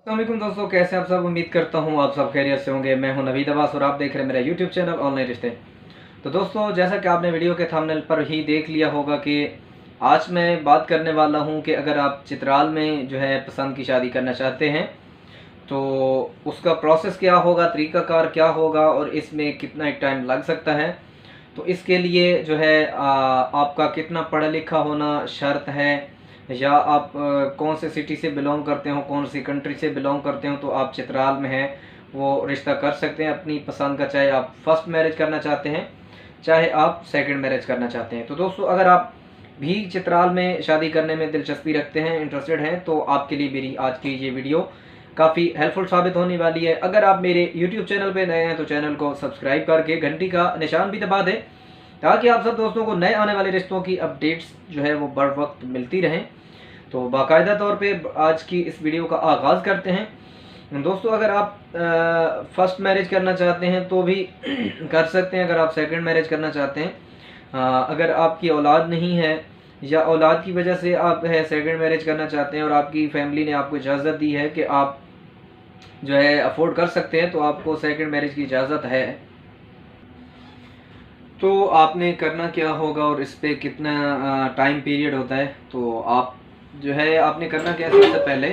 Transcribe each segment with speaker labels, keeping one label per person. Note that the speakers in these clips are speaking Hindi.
Speaker 1: अस्सलामुअलैकुम दोस्तों, कैसे आप सब। उम्मीद करता हूँ आप सब खैरियत से होंगे। मैं हूँ नवीद अब्बास और आप देख रहे हैं मेरा यूट्यूब चैनल ऑनलाइन रिश्ते। तो दोस्तों, जैसा कि आपने वीडियो के थंबनेल पर ही देख लिया होगा कि आज मैं बात करने वाला हूँ कि अगर आप चित्राल में जो है पसंद की शादी करना चाहते हैं तो उसका प्रोसेस क्या होगा, तरीक़ाकार क्या होगा और इसमें कितना टाइम लग सकता है। तो इसके लिए जो है आपका कितना पढ़ा लिखा होना शर्त है, या आप कौन से सिटी से बिलोंग करते हो, कौन सी कंट्री से बिलोंग करते हो, तो आप चित्राल में हैं वो रिश्ता कर सकते हैं अपनी पसंद का। चाहे आप फर्स्ट मैरिज करना चाहते हैं, चाहे आप सेकंड मैरिज करना चाहते हैं। तो दोस्तों, अगर आप भी चित्राल में शादी करने में दिलचस्पी रखते हैं, इंटरेस्टेड हैं, तो आपके लिए मेरी आज की ये वीडियो काफ़ी हेल्पफुल साबित होने वाली है। अगर आप मेरे यूट्यूब चैनल पे नए हैं तो चैनल को सब्सक्राइब करके घंटी का निशान भी दबा दें, ताकि आप सब दोस्तों को नए आने वाले रिश्तों की अपडेट्स जो है वो बर वक्त मिलती रहें। तो बाकायदा तौर पे आज की इस वीडियो का आगाज़ करते हैं। दोस्तों, अगर आप फर्स्ट मैरिज करना चाहते हैं तो भी कर सकते हैं। अगर आप सेकंड मैरिज करना चाहते हैं, अगर आपकी औलाद नहीं है या औलाद की वजह से आप है सेकंड मैरिज करना चाहते हैं और आपकी फैमिली ने आपको इजाज़त दी है कि आप जो है अफोर्ड कर सकते हैं, तो आपको सेकंड मैरिज की इजाज़त है। तो आपने करना क्या होगा और इस पर कितना टाइम पीरियड होता है, तो आप जो है आपने करना क्या है। सबसे पहले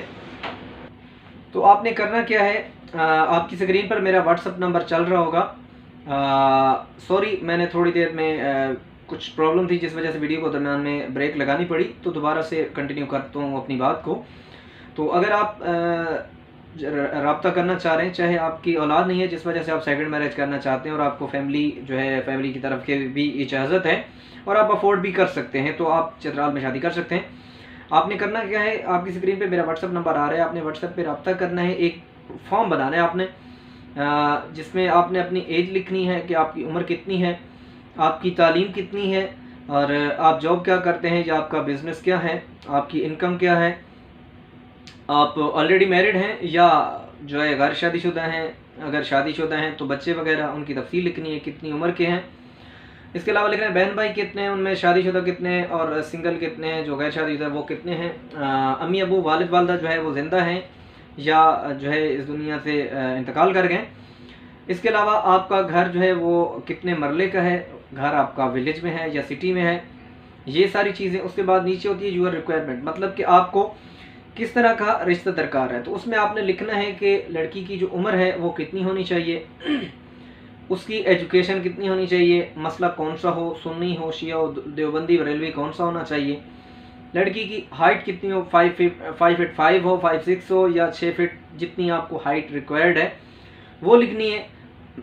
Speaker 1: तो आपने करना क्या है, आपकी स्क्रीन पर मेरा व्हाट्सअप नंबर चल रहा होगा। सॉरी, मैंने थोड़ी देर में कुछ प्रॉब्लम थी जिस वजह से वीडियो को दरम्यान में ब्रेक लगानी पड़ी, तो दोबारा से कंटिन्यू करता हूँ अपनी बात को। तो अगर आप रब्ता करना चाह रहे हैं, चाहे आपकी औलाद नहीं है जिस वजह से आप सेकंड मैरिज करना चाहते हैं और आपको फैमिली जो है फैमिली की तरफ के भी इजाज़त है और आप अफोर्ड भी कर सकते हैं, तो आप चित्राल में शादी कर सकते हैं। आपने करना क्या है, आपकी स्क्रीन पे मेरा व्हाट्सअप नंबर आ रहा है, आपने व्हाट्सएप पे रब्ता करना है। एक फॉर्म बनाना है आपने, जिसमें आपने अपनी एज लिखनी है कि आपकी उम्र कितनी है, आपकी तालीम कितनी है, और आप जॉब क्या करते हैं या आपका बिज़नेस क्या है, आपकी इनकम क्या है, आप ऑलरेडी मैरिड हैं या जो है गैर शादीशुदा हैं। अगर शादीशुदा हैं तो बच्चे वगैरह उनकी तफसील लिखनी है, कितनी उम्र के हैं। इसके अलावा लिखना है बहन भाई कितने हैं, उनमें शादीशुदा कितने हैं और सिंगल कितने हैं, जो गैर शादीशुदा वो कितने हैं, अम्मी अबू वालिद वालदा जो है वो ज़िंदा हैं या जो है इस दुनिया से इंतकाल कर गए। इसके अलावा आपका घर जो है वो कितने मरले का है, घर आपका विलेज में है या सिटी में है, ये सारी चीज़ें। उसके बाद नीचे होती है यूर रिक्वायरमेंट, मतलब कि आपको किस तरह का रिश्ता दरकार है। तो उसमें आपने लिखना है कि लड़की की जो उम्र है वो कितनी होनी चाहिए, उसकी एजुकेशन कितनी होनी चाहिए, मसला कौन सा हो, सुन्नी हो, शिया हो, देवबंदी बरेलवी कौन सा होना चाहिए, लड़की की हाइट कितनी हो, 5 फीट 5 हो, 5'6" हो या 6 फीट, जितनी आपको हाइट रिक्वायर्ड है वो लिखनी है।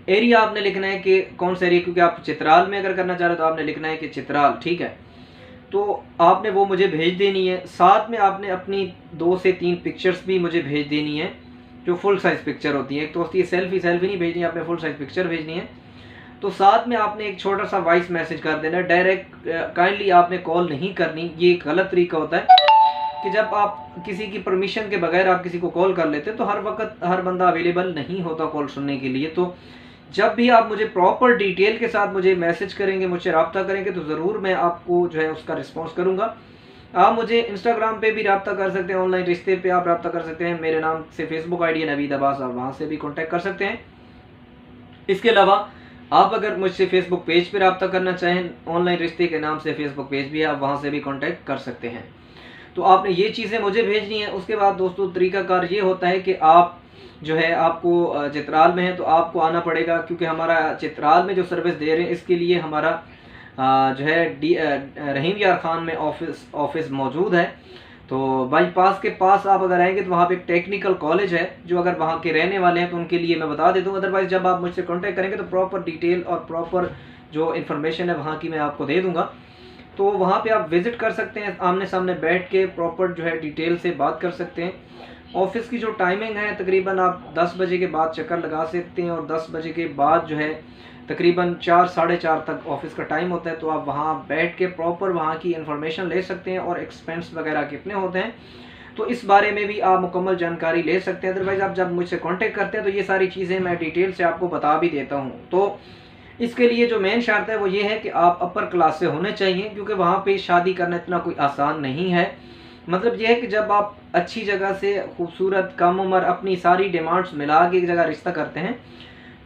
Speaker 1: एरिया आपने लिखना है कि कौन सा एरिया, क्योंकि आप चित्राल में अगर करना चाह रहे हो तो आपने लिखना है कि चित्राल, ठीक है। तो आपने वो मुझे भेज देनी है। साथ में आपने अपनी 2 से 3 पिक्चर्स भी मुझे भेज देनी है, जो फुल साइज़ पिक्चर होती है। एक तो होती है सेल्फी नहीं भेजनी, आपने फुल साइज़ पिक्चर भेजनी है। तो साथ में आपने एक छोटा सा वॉइस मैसेज कर देना है। डायरेक्ट काइंडली आपने कॉल नहीं करनी, ये एक गलत तरीका होता है कि जब आप किसी की परमिशन के बगैर आप किसी को कॉल कर लेते हैं तो हर वक्त हर बंदा अवेलेबल नहीं होता कॉल सुनने के लिए। तो जब भी आप मुझे प्रॉपर डिटेल के साथ मुझे मैसेज करेंगे, मुझसे रब्ता करेंगे, तो ज़रूर मैं आपको जो है उसका रिस्पॉन्स करूँगा। आप मुझे इंस्टाग्राम पे भी रब्ता कर सकते हैं, ऑनलाइन रिश्ते पे आप रब्ता कर सकते हैं, मेरे नाम से फेसबुक आईडी है नवीद अब्बास, आप वहाँ से भी कांटेक्ट कर सकते हैं। इसके अलावा आप अगर मुझसे फेसबुक पेज पे रब्ता करना चाहें, ऑनलाइन रिश्ते के नाम से फेसबुक पेज भी है, आप वहाँ से भी कांटेक्ट कर सकते हैं। तो आपने ये चीज़ें मुझे भेजनी है। उसके बाद दोस्तों तरीकाकार ये होता है कि आप जो है आपको चित्राल में है तो आपको आना पड़ेगा, क्योंकि हमारा चित्राल में जो सर्विस दे रहे हैं इसके लिए हमारा जो है रहीम यार खान में ऑफिस मौजूद है। तो बाईपास के पास आप अगर आएंगे तो वहाँ पे एक टेक्निकल कॉलेज है, जो अगर वहाँ के रहने वाले हैं तो उनके लिए मैं बता देता हूँ। अदरवाइज़ जब आप मुझसे कांटेक्ट करेंगे तो प्रॉपर डिटेल और प्रॉपर जो इन्फॉर्मेशन है वहाँ की मैं आपको दे दूँगा। तो वहाँ पे आप विज़िट कर सकते हैं, आमने सामने बैठ के प्रॉपर जो है डिटेल से बात कर सकते हैं। ऑफिस की जो टाइमिंग है तकरीबन आप 10 बजे के बाद चक्कर लगा सकते हैं और 10 बजे के बाद जो है तकरीबन 4 साढ़े 4 तक ऑफिस का टाइम होता है। तो आप वहाँ बैठ के प्रॉपर वहाँ की इन्फॉर्मेशन ले सकते हैं और एक्सपेंस वगैरह कितने होते हैं तो इस बारे में भी आप मुकम्मल जानकारी ले सकते हैं। अदरवाइज़ आप जब मुझसे कांटेक्ट करते हैं तो ये सारी चीज़ें मैं डिटेल से आपको बता भी देता हूँ। तो इसके लिए जो मेन शर्त है वो ये है कि आप अपर क्लास से होने चाहिए, क्योंकि वहाँ पे शादी करना इतना कोई आसान नहीं है। मतलब ये है कि जब आप अच्छी जगह से खूबसूरत कम उम्र अपनी सारी डिमांड्स मिला के एक जगह रिश्ता करते हैं,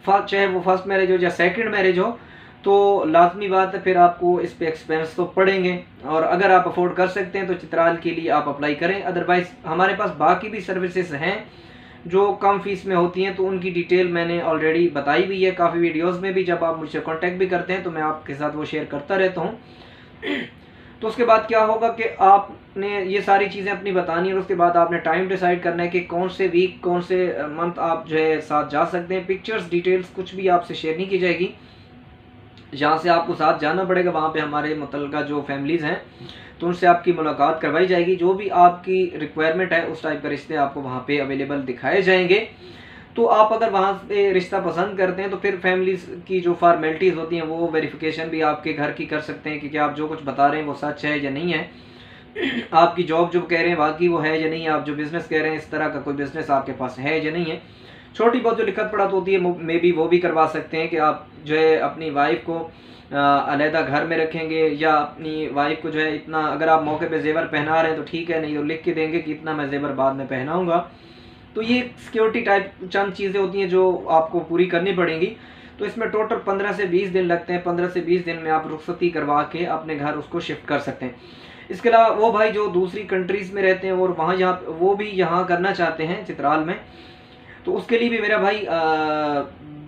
Speaker 1: चाहे वो फर्स्ट मैरिज हो या सेकंड मैरिज हो, तो लाजमी बात है फिर आपको इस पे एक्सपेंस तो पड़ेंगे। और अगर आप अफोर्ड कर सकते हैं तो चित्राल के लिए आप अप्लाई करें। अदरवाइज़ हमारे पास बाकी भी सर्विसेज हैं जो कम फीस में होती हैं, तो उनकी डिटेल मैंने ऑलरेडी बताई हुई है काफ़ी वीडियोस में भी। जब आप मुझसे कांटेक्ट भी करते हैं तो मैं आपके साथ वो शेयर करता रहता हूँ। तो उसके बाद क्या होगा कि आपने ये सारी चीज़ें अपनी बतानी है, और उसके बाद आपने टाइम डिसाइड करना है कि कौन से वीक कौन से मंथ आप जो है साथ जा सकते हैं। पिक्चर्स डिटेल्स कुछ भी आपसे शेयर नहीं की जाएगी, जहाँ से आपको साथ जाना पड़ेगा वहाँ पे हमारे मुतल्लिका जो फैमिलीज़ हैं तो उनसे आपकी मुलाकात करवाई जाएगी। जो भी आपकी रिक्वायरमेंट है उस टाइप का रिश्ते आपको वहाँ पे अवेलेबल दिखाए जाएंगे। तो आप अगर वहाँ पे रिश्ता पसंद करते हैं तो फिर फैमिलीज़ की जो फार्मेलिटीज़ होती हैं वो वेरिफिकेशन भी आपके घर की कर सकते हैं कि क्या आप जो कुछ बता रहे हैं वो सच है या नहीं है। आपकी जॉब जो कह रहे हैं बाकी वो है या नहीं है, आप जो बिज़नेस कह रहे हैं इस तरह का कोई बिज़नेस आपके पास है या नहीं है। छोटी बहुत जो लिखत पढ़त होती है मे बी वो भी करवा सकते हैं कि आप जो है अपनी वाइफ को अलहदा घर में रखेंगे, या अपनी वाइफ को जो है इतना, अगर आप मौके पे जेवर पहना रहे हैं तो ठीक है, नहीं तो लिख के देंगे कि इतना मैं जेवर बाद में पहनाऊंगा। तो ये सिक्योरिटी टाइप चंद चीज़ें होती हैं जो आपको पूरी करनी पड़ेंगी। तो इसमें टोटल 15 से 20 दिन लगते हैं। 15 से 20 दिन में आप रुखसती करवा के अपने घर उसको शिफ्ट कर सकते हैं। इसके अलावा वो भाई जो दूसरी कंट्रीज़ में रहते हैं और वहाँ यहाँ वो भी यहाँ करना चाहते हैं चित्राल में, तो उसके लिए भी मेरा भाई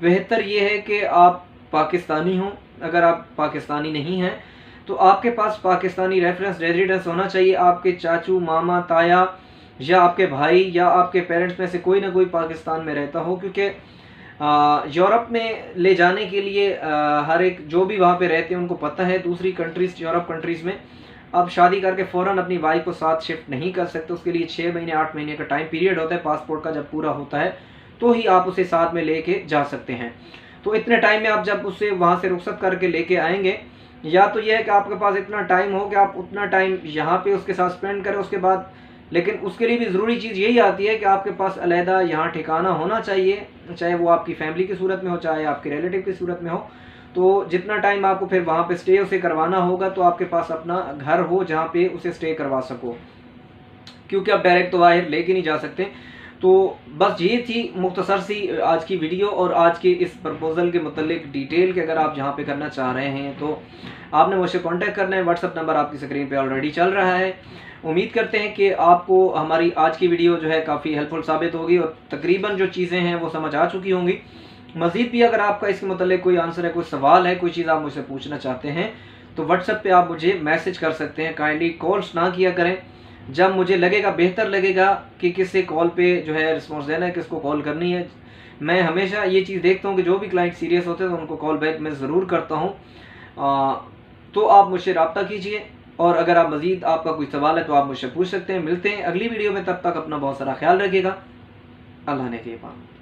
Speaker 1: बेहतर ये है कि आप पाकिस्तानी हों। अगर आप पाकिस्तानी नहीं हैं तो आपके पास पाकिस्तानी रेफरेंस रेजिडेंस होना चाहिए। आपके चाचू, मामा, ताया या आपके भाई या आपके पेरेंट्स में से कोई ना कोई पाकिस्तान में रहता हो, क्योंकि यूरोप में ले जाने के लिए हर एक जो भी वहाँ पे रहते हैं उनको पता है दूसरी कंट्रीज़, यूरोप कंट्रीज़ में आप शादी करके फ़ौरन अपनी वाइफ को साथ शिफ्ट नहीं कर सकते। उसके लिए 6 महीने 8 महीने का टाइम पीरियड होता है पासपोर्ट का। जब पूरा होता है तो ही आप उसे साथ में लेके जा सकते हैं। तो इतने टाइम में आप जब उसे वहाँ से रुखसत करके लेके आएंगे, या तो यह है कि आपके पास इतना टाइम हो कि आप उतना टाइम यहाँ पे उसके साथ स्पेंड करें उसके बाद, लेकिन उसके लिए भी ज़रूरी चीज़ यही आती है कि आपके पास अलहदा यहाँ ठिकाना होना चाहिए, चाहे वो आपकी फैमिली की सूरत में हो चाहे आपके रिलेटिव की सूरत में हो। तो जितना टाइम आपको फिर वहाँ पे स्टे उसे करवाना होगा तो आपके पास अपना घर हो जहाँ पे उसे स्टे करवा सको, क्योंकि आप डायरेक्ट तो बाहर लेके नहीं जा सकते। तो बस ये थी मुख्तसर सी आज की वीडियो और आज के इस प्रपोज़ल के मुतल्लिक डिटेल कि अगर आप यहाँ पे करना चाह रहे हैं तो आपने मुझसे कांटेक्ट करना है। व्हाट्सअप नंबर आपकी स्क्रीन पे ऑलरेडी चल रहा है। उम्मीद करते हैं कि आपको हमारी आज की वीडियो जो है काफ़ी हेल्पफुल साबित होगी और तकरीबन जो चीज़ें हैं वो समझ आ चुकी होंगी। मज़ीद भी अगर आपका इसके मुतल्लिक कोई आंसर है, कोई सवाल है, कोई चीज़ आप मुझसे पूछना चाहते हैं तो व्हाट्सएप पे आप मुझे मैसेज कर सकते हैं। काइंडली कॉल्स ना किया करें। जब मुझे लगेगा बेहतर लगेगा कि किससे कॉल पे जो है रिस्पॉन्स देना है, किसको कॉल करनी है, मैं हमेशा ये चीज़ देखता हूँ कि जो भी क्लाइंट सीरियस होते हैं तो उनको कॉल बैक मैं ज़रूर करता हूँ। तो आप मुझसे रब्ता कीजिए और अगर आप मज़ीद आपका कोई सवाल है तो आप मुझसे पूछ सकते हैं। मिलते हैं अगली वीडियो में, तब तक अपना बहुत सारा ख्याल रखिएगा। अल्लाह ने के पास।